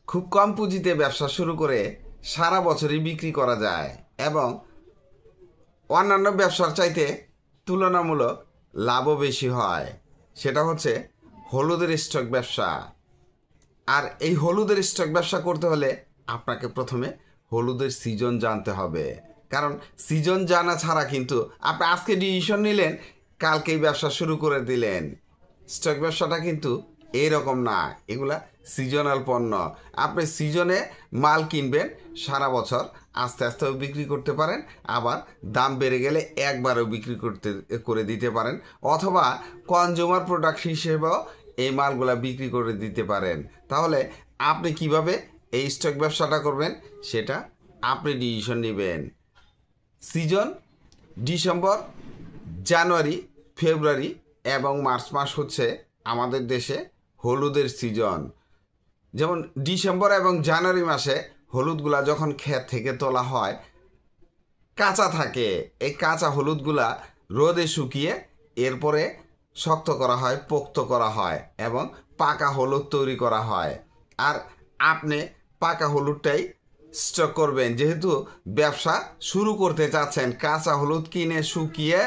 খুব কম পুঁজিতে ব্যবসা শুরু করে সারা বছরই বিক্রি করা যায় এবং অন্যান্য ব্যবসার চাইতে তুলনামূলক লাভও বেশি হয়। সেটা হচ্ছে হলুদের স্টক ব্যবসা। আর এই হলুদের স্টক ব্যবসা করতে হলে আপনাকে প্রথমে হলুদের সিজন জানতে হবে, কারণ সিজন জানা ছাড়া কিন্তু আপনি আজকে ডিসিশন নিলেন, কালকেই ব্যবসা শুরু করে দিলেন। স্টক ব্যবসাটা কিন্তু এইরকম না, এগুলা সিজনাল পণ্য। আপনি সিজনে মাল কিনবেন, সারা বছর আস্তে আস্তেও বিক্রি করতে পারেন, আবার দাম বেড়ে গেলে একবারও বিক্রি করে দিতে পারেন, অথবা কনজিউমার প্রোডাক্ট হিসেবেও এই মালগুলা বিক্রি করে দিতে পারেন। তাহলে আপনি কিভাবে এই স্টক ব্যবসাটা করবেন সেটা আপনি ডিসিশন নেবেন। সিজন ডিসেম্বর, জানুয়ারি, ফেব্রুয়ারি এবং মার্চ মাস হচ্ছে আমাদের দেশে হলুদের সিজন। যেমন ডিসেম্বর এবং জানুয়ারি মাসে হলুদগুলা যখন ক্ষেত থেকে তোলা হয় কাঁচা থাকে, এই কাঁচা হলুদগুলা রোদে শুকিয়ে এরপরে শক্ত করা হয়, পোক্ত করা হয় এবং পাকা হলুদ তৈরি করা হয়। আর আপনি পাকা হলুদটাই স্টক করবেন, যেহেতু ব্যবসা শুরু করতে চাচ্ছেন। কাঁচা হলুদ কিনে শুকিয়ে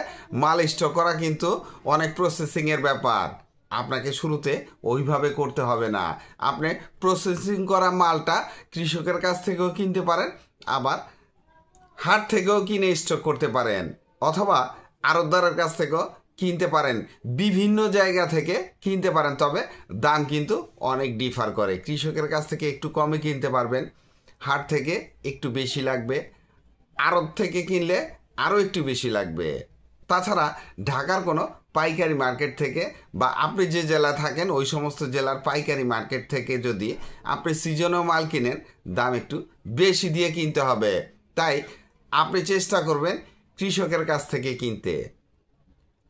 মাল স্টক করা কিন্তু অনেক প্রসেসিংয়ের ব্যাপার, আপনাকে শুরুতে ওইভাবে করতে হবে না। আপনি প্রসেসিং করা মালটা কৃষকের কাছ থেকেও কিনতে পারেন, আবার হাট থেকেও কিনে স্টক করতে পারেন, অথবা আড়তদারের কাছ থেকেও কিনতে পারেন, বিভিন্ন জায়গা থেকে কিনতে পারেন। তবে দাম কিন্তু অনেক ডিফার করে। কৃষকের কাছ থেকে একটু কমে কিনতে পারবেন, হাট থেকে একটু বেশি লাগবে, আড়ত থেকে কিনলে আরও একটু বেশি লাগবে। তাছাড়া ঢাকার কোনো পাইকারি মার্কেট থেকে বা আপনি যে জেলা থাকেন ওই সমস্ত জেলার পাইকারি মার্কেট থেকে যদি আপনি সিজনও মাল কিনেন, দাম একটু বেশি দিয়ে কিনতে হবে। তাই আপনি চেষ্টা করবেন কৃষকের কাছ থেকে কিনতে।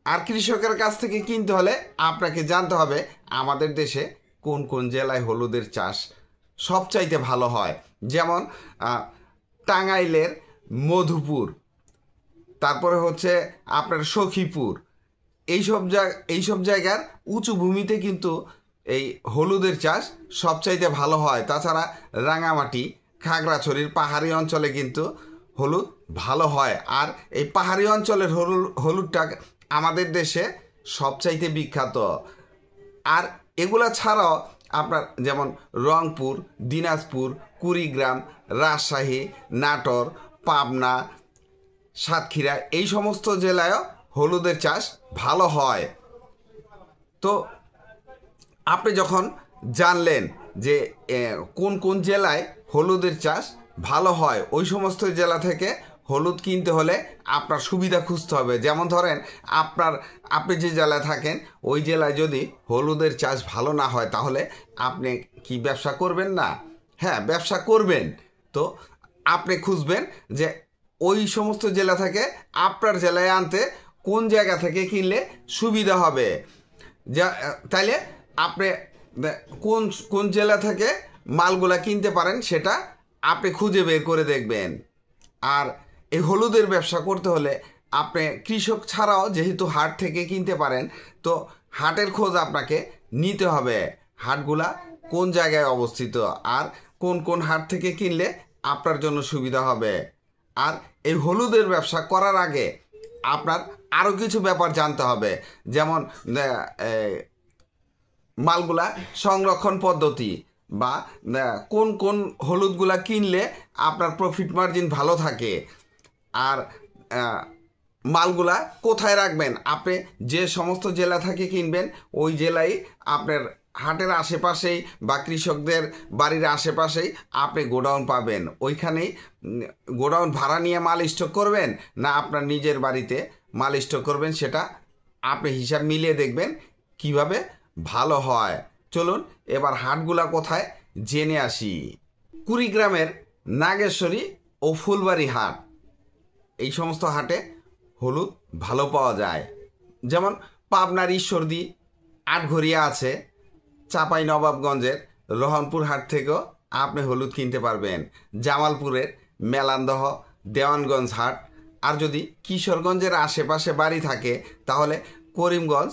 আর কৃষকের কাছ থেকে কিনতে হলে আপনাকে জানতে হবে আমাদের দেশে কোন কোন জেলায় হলুদের চাষ সবচাইতে ভালো হয়। যেমন টাঙ্গাইলের মধুপুর, তারপরে হচ্ছে আপনার সখীপুর, এইসব জায়গার উঁচু ভূমিতে কিন্তু এই হলুদের চাষ সবচাইতে ভালো হয়। তাছাড়া রাঙামাটি, খাগড়াছড়ির পাহাড়ি অঞ্চলে কিন্তু হলুদ ভালো হয়। আর এই পাহাড়ি অঞ্চলের হলুদটা আমাদের দেশে সবচাইতে বিখ্যাত। আর এগুলা ছাড়াও আপনার যেমন রংপুর, দিনাজপুর, কুড়িগ্রাম, রাজশাহী, নাটোর, পাবনা, সাতক্ষীরা, এই সমস্ত জেলায়ও হলুদের চাষ ভালো হয়। তো আপনি যখন জানলেন যে কোন কোন জেলায় হলুদের চাষ ভালো হয়, ওই সমস্ত জেলা থেকে হলুদ কিনতে হলে আপনার সুবিধা খুঁজতে হবে। যেমন ধরেন আপনি যে জেলায় থাকেন ওই জেলায় যদি হলুদের চাষ ভালো না হয়, তাহলে আপনি কি ব্যবসা করবেন না? হ্যাঁ, ব্যবসা করবেন। তো আপনি খুঁজবেন যে ওই সমস্ত জেলা থেকে আপনার জেলায় আনতে কোন জায়গা থেকে কিনলে সুবিধা হবে। তাইলে আপনি কোন কোন জেলা থেকে মালগুলা কিনতে পারেন সেটা আপনি খুঁজে বের করে দেখবেন। আর এই হলুদের ব্যবসা করতে হলে আপনি কৃষক ছাড়াও যেহেতু হাট থেকে কিনতে পারেন, তো হাটের খোঁজ আপনাকে নিতে হবে, হাটগুলা কোন জায়গায় অবস্থিত আর কোন কোন হাট থেকে কিনলে আপনার জন্য সুবিধা হবে। আর এই হলুদের ব্যবসা করার আগে আপনার আরও কিছু ব্যাপার জানতে হবে, যেমন মালগুলা সংরক্ষণ পদ্ধতি বা কোন কোন হলুদগুলা কিনলে আপনার প্রফিট মার্জিন ভালো থাকে, আর মালগুলা কোথায় রাখবেন। আপনি যে সমস্ত জেলা থেকে কিনবেন ওই জেলায় আপনার হাটের আশেপাশেই বা কৃষকদের বাড়ির আশেপাশেই আপনি গোডাউন পাবেন। ওইখানেই গোডাউন ভাড়া নিয়ে মাল স্টক করবেন না আপনার নিজের বাড়িতে মাল স্টক করবেন, সেটা আপনি হিসাব মিলিয়ে দেখবেন কিভাবে ভালো হয়। চলুন এবার হাটগুলা কোথায় জেনে আসি। কুড়িগ্রামের নাগেশ্বরী ও ফুলবাড়ি হাট, এই সমস্ত হাটে হলুদ ভালো পাওয়া যায়। যেমন পাবনার ঈশ্বরদী, আটঘরিয়া আছে, চাঁপাই নবাবগঞ্জের রহনপুর হাট থেকেও আপনি হলুদ কিনতে পারবেন, জামালপুরের মেলান্দহ, দেওয়ানগঞ্জ হাট। আর যদি কিশোরগঞ্জের আশেপাশে বাড়ি থাকে তাহলে করিমগঞ্জ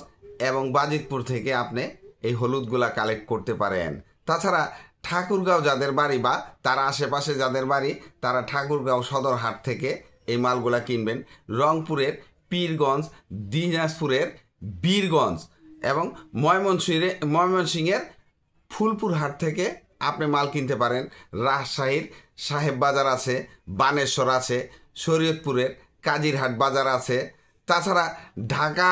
এবং বাজিতপুর থেকে আপনি এই হলুদগুলা কালেক্ট করতে পারেন। তাছাড়া ঠাকুরগাঁও যাদের বাড়ি বা তার আশেপাশে যাদের বাড়ি তারা ঠাকুরগাঁও সদর হাট থেকে এই মালগুলা কিনবেন। রংপুরের পীরগঞ্জ, দিনাজপুরের বীরগঞ্জ এবং ময়মনসিংহের ফুলপুর হাট থেকে আপনি মাল কিনতে পারেন। রাজশাহীর সাহেব বাজার আছে, বানেশ্বর আছে, শরীয়তপুরের কাজিরহাট বাজার আছে। তাছাড়া ঢাকা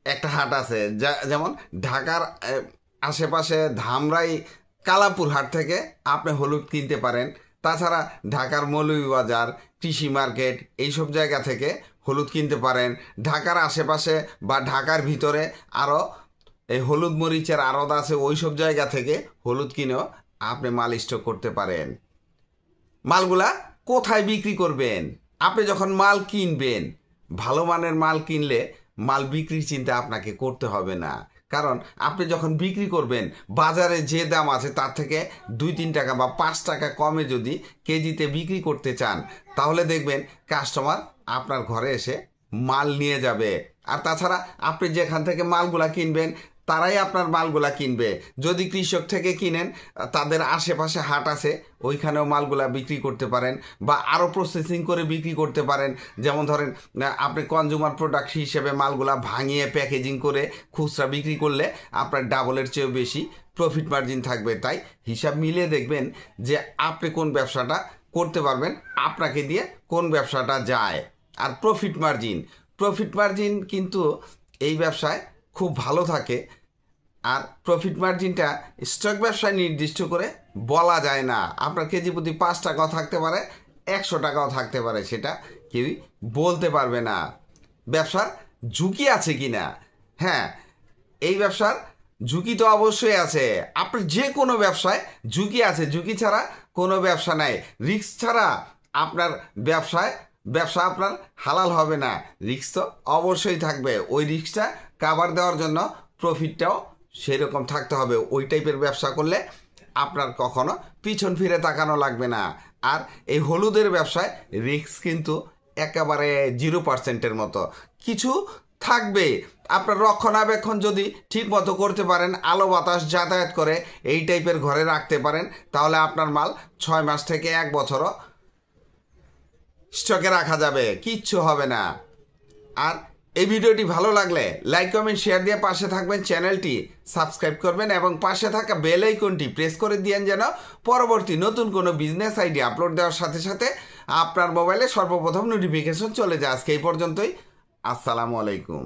একটা হাট আছে, যেমন ঢাকার আশেপাশে ধামরাই কালাপুর হাট থেকে আপনি হলুদ কিনতে পারেন। তাছাড়া ঢাকার মৌলভীবাজার, কৃষি মার্কেট এইসব জায়গা থেকে হলুদ কিনতে পারেন। ঢাকার আশেপাশে বা ঢাকার ভিতরে আরও এই হলুদ মরিচের আড়ত আছে, ওই সব জায়গা থেকে হলুদ কিনেও আপনি মাল স্টক করতে পারেন। মালগুলা কোথায় বিক্রি করবেন? আপনি যখন মাল কিনবেন, ভালো মানের মাল কিনলে মাল বিক্রির চিন্তা আপনাকে করতে হবে না। কারণ আপনি যখন বিক্রি করবেন, বাজারে যে দাম আছে তার থেকে 2-3 টাকা বা 5 টাকা কমে যদি কেজিতে বিক্রি করতে চান, তাহলে দেখবেন কাস্টমার আপনার ঘরে এসে মাল নিয়ে যাবে। আর তাছাড়া আপনি যেখান থেকে মালগুলা কিনবেন তারাই আপনার মালগুলা কিনবে। যদি কৃষক থেকে কিনেন, তাদের আশেপাশে হাট আছে, ওইখানেও মালগুলা বিক্রি করতে পারেন বা আরও প্রসেসিং করে বিক্রি করতে পারেন। যেমন ধরেন আপনি কনজিউমার প্রোডাক্ট হিসেবে মালগুলা ভাঙিয়ে প্যাকেজিং করে খুচরা বিক্রি করলে আপনার ডাবলের চেয়েও বেশি প্রফিট মার্জিন থাকবে। তাই হিসাব মিলিয়ে দেখবেন যে আপনি কোন ব্যবসাটা করতে পারবেন, আপনাকে দিয়ে কোন ব্যবসাটা যায়। আর প্রফিট মার্জিন কিন্তু এই ব্যবসায় খুব ভালো থাকে। আর প্রফিট মার্জিনটা স্টক ব্যবসায় নির্দিষ্ট করে বলা যায় না। আপনার কেজি প্রতি 5 টাকাও থাকতে পারে, 100 টাকাও থাকতে পারে, সেটা কেউই বলতে পারবে না। ব্যবসার ঝুঁকি আছে কি না? হ্যাঁ, এই ব্যবসার ঝুঁকি তো অবশ্যই আছে। আপনার যে কোনো ব্যবসায় ঝুঁকি আছে, ঝুঁকি ছাড়া কোনো ব্যবসা নাই। রিস্ক ছাড়া আপনার ব্যবসা আপনার হালাল হবে না। রিস্ক তো অবশ্যই থাকবে। ওই রিস্কটা কাভার দেওয়ার জন্য প্রফিটটাও সেরকম থাকতে হবে। ওই টাইপের ব্যবসা করলে আপনার কখনো পিছন ফিরে তাকানো লাগবে না। আর এই হলুদের ব্যবসায় রিস্ক কিন্তু একেবারে 0%-এর মতো। কিছু থাকবে, আপনার রক্ষণাবেক্ষণ যদি ঠিক মতো করতে পারেন, আলো বাতাস যাতায়াত করে এই টাইপের ঘরে রাখতে পারেন, তাহলে আপনার মাল 6 মাস থেকে 1 বছরও স্টকে রাখা যাবে, কিচ্ছু হবে না। আর এই ভিডিওটি ভালো লাগলে লাইক, কমেন্ট, শেয়ার দিয়ে পাশে থাকবেন। চ্যানেলটি সাবস্ক্রাইব করবেন এবং পাশে থাকা বেল আইকনটি প্রেস করে দিয়েন, যেন পরবর্তী নতুন কোনো বিজনেস আইডিয়া আপলোড দেওয়ার সাথে সাথে আপনার মোবাইলে সর্বপ্রথম নোটিফিকেশন চলে যায়। আজকে এই পর্যন্তই। আসসালামু আলাইকুম।